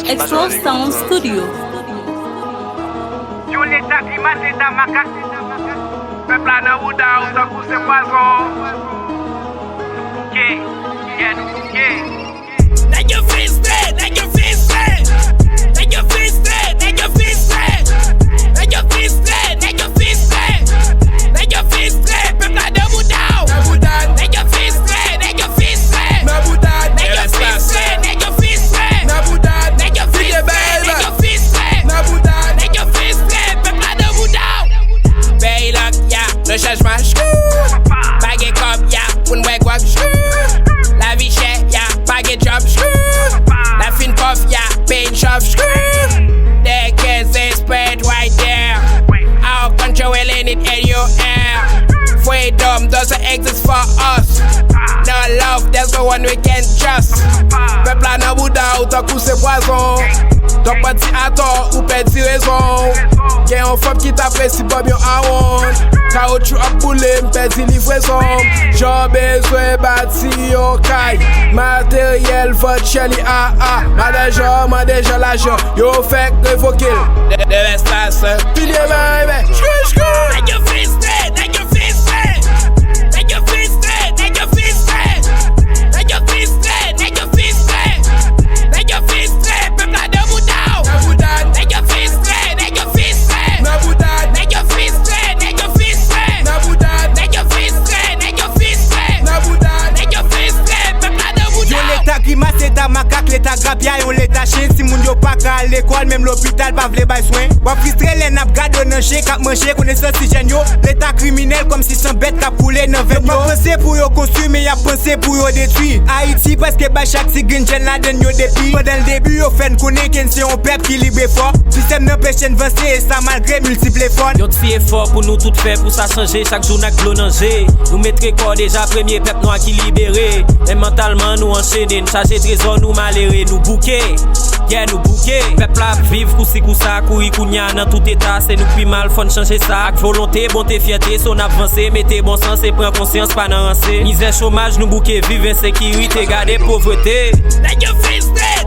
Explore Sound Studio. Yo l'état climat, l'état macaque. Peuple à Naouda, ou tant que c'est poison. Ok, yeah, ok. Let your face stay, let your face stay. Let your face stay, let your face stay. Let your face stay, let your face stay. Let your face stay, peuple à Naouda. Let your face stay, let your face stay. Let your face stay, let your face stay. Let your face stay, let your face stay. Let your face stay, peuple à Naouda. Bay lock, yeah, le changement, baguette cop, yeah, one way walk, la vie chère, yeah, baguette drop, la fin puff, yeah, pain shop, there kids they spread right there. Our controlling it in your air. Freedom doesn't exist for us. No love, there's no one we can trust. Peuple à Naouda, ou tant que c'est poison. T'as pas dit à tort ou perdu raison. Y'a un femme qui t'apprécie pas bien à honte. Caoutchouc a boulé, m'perdi livraison. J'ai besoin bâti au caille. Matériel, votre chéli M'a déjà l'argent. Yo fait révoquer. The rest last, Pilier baby. let your face stay, let your face stay. Let your face stay, let your face stay. Let your face stay, let your face stay. Let your face stay, peuple à Naouda. Let your face stay, let your face stay. Let your face stay, let your face stay. Let your face stay, let your face stay. Let your face stay, peuple à Naouda. Yo l'état grimace, l'état macaque, l'état grabia, yo l'état chien. Si moun yo pas ka l'école, même l'hôpital pas vle bay soin. Wap fistre les nap gado nan chien, kap manger connaissance si gen yo. L'état criminel comme si son bête ka poule nan ven yo. Pas pensé pour yo construire, mais y'a pensé pour yo détruire. Haïti presque ba chaque si gen jen la den yo depuis. Pendant le début yo fait connaît qu'en c'est un peuple qui libre fort. Système n'empêche d'avancer et ça malgré multiples efforts. Yon ti effort pour nous tout faire pour ça changer. Chaque jour n'a que nanger. Nous mettre corps déjà premier peuple noir qui libéré. Et mentalement nous enchaîner, charger trésor nous malheureux, nous bouquer. Yeah, nous bouquer. Peuple à vivre koussi koussa, koui kounya dans tout état. C'est nous qui mal fon changer ça. Avec volonté, bonté, fierté, son avancé. Mettez bon sens et prends conscience pas nan rancé. Misère chômage, nous bouquer, vivre insécurité, garder pauvreté. Let your face stay.